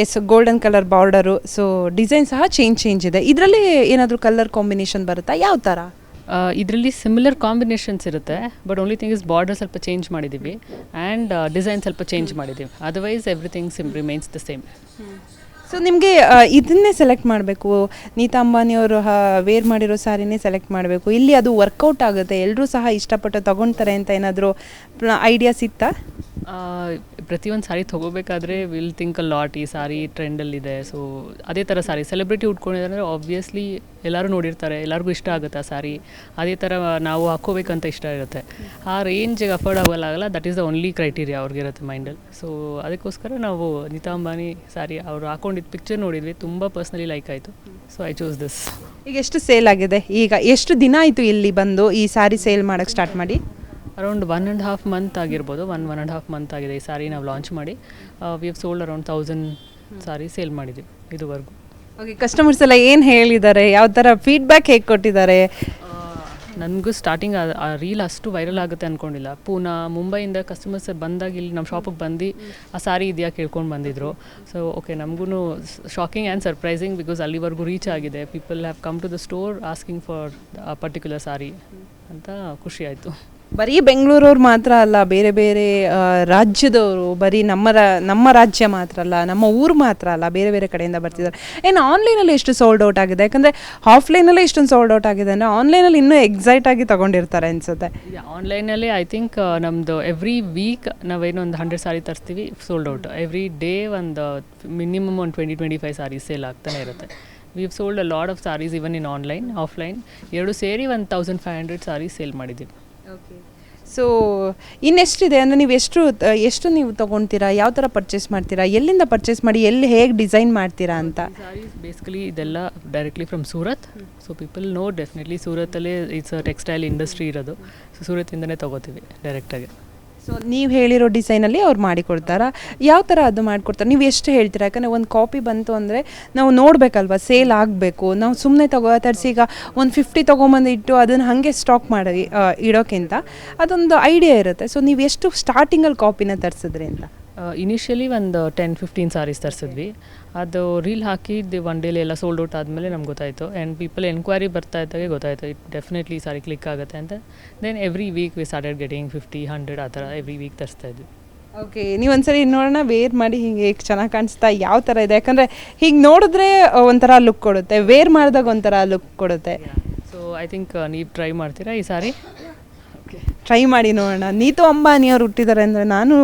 S golden colour border. So design ಸಹ change ಇದೆ. ಇದರಲ್ಲಿ ಏನಾದರೂ ಕಲರ್ ಕಾಂಬಿನೇಷನ್ ಬರುತ್ತಾ, ಯಾವ ಥರ? ಇದರಲ್ಲಿ ಸಿಮಿಲರ್ ಕಾಂಬಿನೇಷನ್ಸ್ ಇರುತ್ತೆ, but only thing is border ಸ್ವಲ್ಪ ಚೇಂಜ್ ಮಾಡಿದ್ದೀವಿ ಆ್ಯಂಡ್ ಡಿಸೈನ್ ಸ್ವಲ್ಪ ಚೇಂಜ್ ಮಾಡಿದ್ದೀವಿ. Otherwise everything remains the same. So ನಿಮಗೆ ಇದನ್ನೇ ಸೆಲೆಕ್ಟ್ ಮಾಡಬೇಕು, ನೀತಾ ಅಂಬಾನಿಯವರು ವೇರ್ ಮಾಡಿರೋ ಸ್ಯಾರಿನೇ ಸೆಲೆಕ್ಟ್ ಮಾಡಬೇಕು, ಇಲ್ಲಿ ಅದು ವರ್ಕೌಟ್ ಆಗುತ್ತೆ, ಎಲ್ಲರೂ ಸಹ ಇಷ್ಟಪಟ್ಟು ತೊಗೊಳ್ತಾರೆ ಅಂತ ಏನಾದರೂ ಐಡಿಯಾಸ್ ಇತ್ತಾ? ಪ್ರತಿಯೊಂದು ಸಾರಿ ತೊಗೋಬೇಕಾದ್ರೆ ವಿಲ್ ಥಿಂಕ್ ಅ ಲಾಟ್, ಈ ಸಾರಿ ಟ್ರೆಂಡಲ್ಲಿದೆ. ಸೊ ಅದೇ ಥರ ಸಾರಿ ಸೆಲೆಬ್ರಿಟಿ ಉಟ್ಕೊಂಡಿದ್ದಾರೆ ಅಂದರೆ ಆಬ್ವಿಯಸ್ಲಿ ಎಲ್ಲರೂ ನೋಡಿರ್ತಾರೆ, ಎಲ್ಲರಿಗೂ ಇಷ್ಟ ಆಗುತ್ತೆ ಆ ಸಾರಿ. ಅದೇ ಥರ ನಾವು ಹಾಕ್ಕೋಬೇಕಂತ ಇಷ್ಟ ಇರುತ್ತೆ. ಆ ರೇಂಜಿಗೆ ಅಫೋರ್ಡ್ ಆಗೋಲ್ಲ, that is the only criteria ಅವ್ರಿಗಿರುತ್ತೆ ಮೈಂಡಲ್ಲಿ. ಸೊ ಅದಕ್ಕೋಸ್ಕರ ನಾವು ನೀತಾ ಅಂಬಾನಿ ಸಾರಿ ಅವ್ರು ಹಾಕೊಂಡಿದ್ದು ಪಿಕ್ಚರ್ ನೋಡಿದ್ವಿ, ತುಂಬ ಪರ್ಸ್ನಲಿ ಲೈಕ್ ಆಯಿತು. So I choose this. ಈಗ ಎಷ್ಟು ಸೇಲ್ ಆಗಿದೆ? ಈಗ ಎಷ್ಟು ದಿನ ಆಯಿತು ಇಲ್ಲಿ ಬಂದು ಈ ಸಾರಿ ಸೇಲ್ ಮಾಡೋಕ್ಕೆ ಸ್ಟಾರ್ಟ್ ಮಾಡಿ? ಅರೌಂಡ್ 1.5 ಮಂತ್ ಆಗಿರ್ಬೋದು. 1.5 ಮಂತ್ ಆಗಿದೆ ಈ ಸಾರಿ ನಾವು ಲಾಂಚ್ ಮಾಡಿ. V have sold around 1000 sorry sale ಮಾಡಿದ್ದೀವಿ ಇದುವರೆಗೂ. ಓಕೆ, ಕಸ್ಟಮರ್ಸ್ ಎಲ್ಲ ಏನು ಹೇಳಿದ್ದಾರೆ, ಯಾವ ಥರ ಫೀಡ್ಬ್ಯಾಕ್ ಹೇಗೆ ಕೊಟ್ಟಿದ್ದಾರೆ? ನನಗೂ ಸ್ಟಾರ್ಟಿಂಗ್ ಆ ರೀಲ್ ಅಷ್ಟು ವೈರಲ್ ಆಗುತ್ತೆ ಅಂದ್ಕೊಂಡಿಲ್ಲ. ಪೂನಾ ಮುಂಬೈಯಿಂದ ಕಸ್ಟಮರ್ಸ್ ಬಂದಾಗ ಇಲ್ಲಿ ನಮ್ಮ ಶಾಪಿಗೆ ಬಂದು ಆ ಸಾರಿ ಇದೆಯಾ ಕೇಳ್ಕೊಂಡು ಬಂದಿದ್ದರು. ಸೊ ಓಕೆ, ನಮಗೂ ಶಾಕಿಂಗ್ ಆ್ಯಂಡ್ ಸರ್ಪ್ರೈಸಿಂಗ್, ಬಿಕಾಸ್ ಅಲ್ಲಿವರೆಗೂ ರೀಚ್ ಆಗಿದೆ. People have come to the store asking for a particular sari ಅಂತ ಖುಷಿ ಆಯಿತು. ಬರೀ ಬೆಂಗಳೂರವ್ರು ಮಾತ್ರ ಅಲ್ಲ, ಬೇರೆ ಬೇರೆ ರಾಜ್ಯದವರು, ಬರೀ ನಮ್ಮ ರಾಜ್ಯ ಮಾತ್ರ ಅಲ್ಲ, ನಮ್ಮ ಊರು ಮಾತ್ರ ಅಲ್ಲ, ಬೇರೆ ಬೇರೆ ಕಡೆಯಿಂದ ಬರ್ತಿದ್ದಾರೆ. ಏನು ಆನ್ಲೈನಲ್ಲಿ ಎಷ್ಟು ಸೋಲ್ಡ್ ಔಟ್ ಆಗಿದೆ? ಯಾಕಂದರೆ ಆಫ್ಲೈನಲ್ಲೇ ಇಷ್ಟೊಂದು ಸೋಲ್ಡ್ ಔಟ್ ಆಗಿದೆ ಅಂದರೆ ಆನ್ಲೈನಲ್ಲಿ ಇನ್ನೂ ಎಕ್ಸೈಟ್ ಆಗಿ ತೊಗೊಂಡಿರ್ತಾರೆ ಅನಿಸುತ್ತೆ. ಆನ್ಲೈನಲ್ಲಿ ಐ ಥಿಂಕ್ ನಮ್ಮದು ಎವ್ರಿ ವೀಕ್ ನಾವೇನೋ ಒಂದು 100 ಸಾರಿ ತರಿಸ್ತೀವಿ, ಸೋಲ್ಡ್ ಔಟ್. ಎವ್ರಿ ಡೇ ಒಂದು ಮಿನಿಮಮ್ ಒಂದು 20-25 ಸಾರಿ ಸೇಲ್ ಆಗ್ತಾನೆ ಇರುತ್ತೆ. We have sold a lot of saris even in online offline ಎರಡು ಸೇರಿ 1500 ಸಾರಿ ಸೇಲ್ ಮಾಡಿದ್ದೀವಿ. ಓಕೆ, ಸೊ ಇನ್ನೆಷ್ಟಿದೆ ಅಂದರೆ ನೀವು ಎಷ್ಟು ನೀವು ತೊಗೊಳ್ತೀರಾ, ಯಾವ ಥರ ಪರ್ಚೇಸ್ ಮಾಡ್ತೀರಾ, ಎಲ್ಲಿಂದ ಪರ್ಚೇಸ್ ಮಾಡಿ ಎಲ್ಲಿ ಹೇಗೆ ಡಿಸೈನ್ ಮಾಡ್ತೀರಾ ಅಂತ? ಸಾರೀಸ್ ಬೇಸಿಕಲಿ ಇದೆಲ್ಲ directly from Surat. So people know definitely ಸೂರತ್ತಲ್ಲೇ ಇಟ್ಸ್ ಟೆಕ್ಸ್ಟೈಲ್ ಇಂಡಸ್ಟ್ರಿ ಇರೋದು. ಸೊ ಸೂರತ್ತಿಂದನೇ ತೊಗೋತೀವಿ ಡೈರೆಕ್ಟಾಗಿ. ಸೊ ನೀವು ಹೇಳಿರೋ ಡಿಸೈನಲ್ಲಿ ಅವ್ರು ಮಾಡಿಕೊಡ್ತಾರಾ? ಯಾವ ಥರ ಅದು ಮಾಡಿಕೊಡ್ತಾರೆ? ನೀವು ಎಷ್ಟು ಹೇಳ್ತೀರಾ? ಯಾಕಂದರೆ ಒಂದು ಕಾಪಿ ಬಂತು ಅಂದರೆ ನಾವು ನೋಡಬೇಕಲ್ವ, ಸೇಲ್ ಆಗಬೇಕು. ನಾವು ಸುಮ್ಮನೆ ತರಿಸಿ ಈಗ ಒಂದು 50 ತೊಗೊಂಬಂದು ಇಟ್ಟು ಅದನ್ನು ಹಾಗೆ ಸ್ಟಾಕ್ ಮಾಡಿ ಇಡೋಕ್ಕಿಂತ ಅದೊಂದು ಐಡಿಯಾ ಇರುತ್ತೆ. ಸೊ ನೀವು ಎಷ್ಟು ಸ್ಟಾರ್ಟಿಂಗಲ್ಲಿ ಕಾಪಿನ ತರಿಸಿದ್ರಿ ಅಂತ? ಇನಿಷಿಯಲಿ ಒಂದು 10-15 ಸಾರೀಸ್ ತರಿಸಿದ್ವಿ. ಅದು ರೀಲ್ ಹಾಕಿದ್ದು ಒನ್ ಡೇಲಿ ಎಲ್ಲ ಸೋಲ್ಡ್ ಔಟ್ ಆದಮೇಲೆ ನಮ್ಗೆ ಗೊತ್ತಾಯಿತು. ಆ್ಯಂಡ್ ಪೀಪಲ್ ಎನ್ಕ್ವೈರಿ ಬರ್ತಾ ಇದ್ದಾಗೆ ಗೊತ್ತಾಯಿತು ಇಟ್ ಡೆಫಿನೆಟ್ಲಿ ಈ ಸಾರಿ ಕ್ಲಿಕ್ ಆಗುತ್ತೆ ಅಂತ. Then every week we started getting 50-100 ಆ ಥರ ಎವ್ರಿ ವೀಕ್ ತರಿಸ್ತಾ ಇದ್ವಿ. ಓಕೆ, ನೀವು ಒಂದ್ಸರಿ ನೋಡೋಣ, ವೇರ್ ಮಾಡಿ ಹಿಂಗೆ ಚೆನ್ನಾಗಿ ಕಾಣಿಸ್ತಾ ಯಾವ ಥರ ಇದೆ. ಯಾಕಂದರೆ ಹೀಗೆ ನೋಡಿದ್ರೆ ಒಂಥರ ಲುಕ್ ಕೊಡುತ್ತೆ, ವೇರ್ ಮಾಡಿದಾಗ ಒಂಥರ ಲುಕ್ ಕೊಡುತ್ತೆ. ಸೊ ಐ ಥಿಂಕ್ ನೀವು ಟ್ರೈ ಮಾಡ್ತೀರಾ ಈ ಸಾರಿ? ಟ್ರೈ ಮಾಡಿ ನೋಡೋಣ. ನೀತು ಅಂಬಾನಿಯವ್ರು ಹುಟ್ಟಿದ್ದಾರೆ ಅಂದರೆ ನಾನು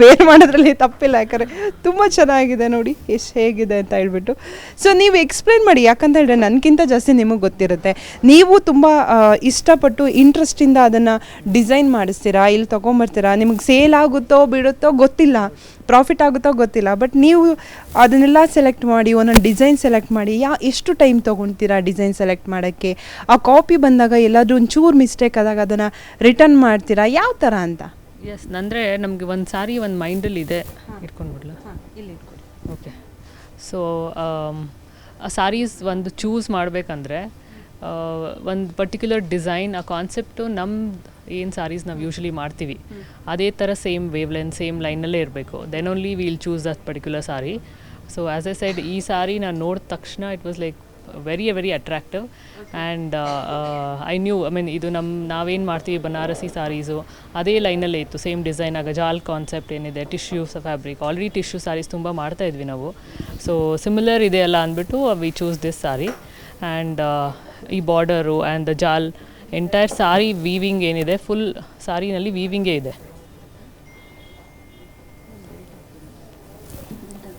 ವೇರ್ ಮಾಡೋದ್ರಲ್ಲಿ ತಪ್ಪಿಲ್ಲ, ಯಾಕಂದರೆ ತುಂಬ ಚೆನ್ನಾಗಿದೆ ನೋಡಿ ಎಷ್ಟು ಹೇಗಿದೆ ಅಂತ ಹೇಳ್ಬಿಟ್ಟು. ಸೊ ನೀವು ಎಕ್ಸ್ಪ್ಲೇನ್ ಮಾಡಿ, ಯಾಕಂತ ಹೇಳಿದ್ರೆ ನನಗಿಂತ ಜಾಸ್ತಿ ನಿಮಗೆ ಗೊತ್ತಿರುತ್ತೆ. ನೀವು ತುಂಬ ಇಷ್ಟಪಟ್ಟು ಇಂಟ್ರೆಸ್ಟಿಂದ ಅದನ್ನು ಡಿಸೈನ್ ಮಾಡಿಸ್ತೀರಾ, ಇಲ್ಲಿ ತೊಗೊಂಬರ್ತೀರಾ. ನಿಮಗೆ ಸೇಲ್ ಆಗುತ್ತೋ ಬಿಡುತ್ತೋ ಗೊತ್ತಿಲ್ಲ, ಪ್ರಾಫಿಟ್ ಆಗುತ್ತೋ ಗೊತ್ತಿಲ್ಲ, ಬಟ್ ನೀವು ಅದನ್ನೆಲ್ಲ ಸೆಲೆಕ್ಟ್ ಮಾಡಿ ಒಂದೊಂದು ಡಿಸೈನ್ ಸೆಲೆಕ್ಟ್ ಮಾಡಿ ಎಷ್ಟು ಟೈಮ್ ತೊಗೊಳ್ತೀರಾ ಡಿಸೈನ್ ಸೆಲೆಕ್ಟ್ ಮಾಡೋಕ್ಕೆ? ಆ ಕಾಪಿ ಬಂದಾಗ ಎಲ್ಲಾದರೂ ಒಂಚೂರು ಮಿಸ್ಟೇಕ್ ಆದಾಗ ಅದನ್ನು ರಿಟರ್ನ್ ಮಾಡ್ತೀರಾ, ಯಾವ ಥರ ಅಂತ? ಎಸ್, ಅಂದರೆ ನಮಗೆ ಒಂದು ಸಾರಿ ಒಂದು ಮೈಂಡಲ್ಲಿ ಇದೆ. ಇಟ್ಕೊಂಡ್ಬಿಡ್ಲ? ಇಲ್ಲಿ ಓಕೆ. ಸೊ ಆ ಸಾರೀಸ್ ಒಂದು ಚೂಸ್ ಮಾಡಬೇಕಂದ್ರೆ ಒಂದು ಪರ್ಟಿಕ್ಯುಲರ್ ಡಿಸೈನ್, ಆ ಕಾನ್ಸೆಪ್ಟು ನಮ್ಮ ಏನು ಸಾರೀಸ್ ನಾವು ಯೂಶ್ವಲಿ ಮಾಡ್ತೀವಿ ಅದೇ ಥರ ಸೇಮ್ ವೇವ್ ಲೈನ್ ಸೇಮ್ ಲೈನಲ್ಲೇ ಇರಬೇಕು. Then only will choose that particular sari. So as a side, ಈ ಸಾರಿ ನಾನು ನೋಡಿದ ತಕ್ಷಣ it was like very attractive. And I knew, I mean ಇದು ನಾವೇನು ಮಾಡ್ತೀವಿ ಬನಾರಸಿ ಸಾರೀಸು ಅದೇ ಲೈನಲ್ಲೇ ಇತ್ತು. ಸೇಮ್ ಡಿಸೈನ್, ಆಗ ಜಾಲ್ ಕಾನ್ಸೆಪ್ಟ್ ಏನಿದೆ, tissues fabric, already tissue saris ತುಂಬ ಮಾಡ್ತಾ ಇದ್ವಿ ನಾವು. ಸೊ ಸಿಮಿಲರ್ ಇದೆಯಲ್ಲ ಅಂದ್ಬಿಟ್ಟು we choose this sari. And ಈ border and the jaal entire sari weaving ಏನಿದೆ, ಫುಲ್ ಸಾರಿನಲ್ಲಿ ವೀವಿಂಗೇ ಇದೆ.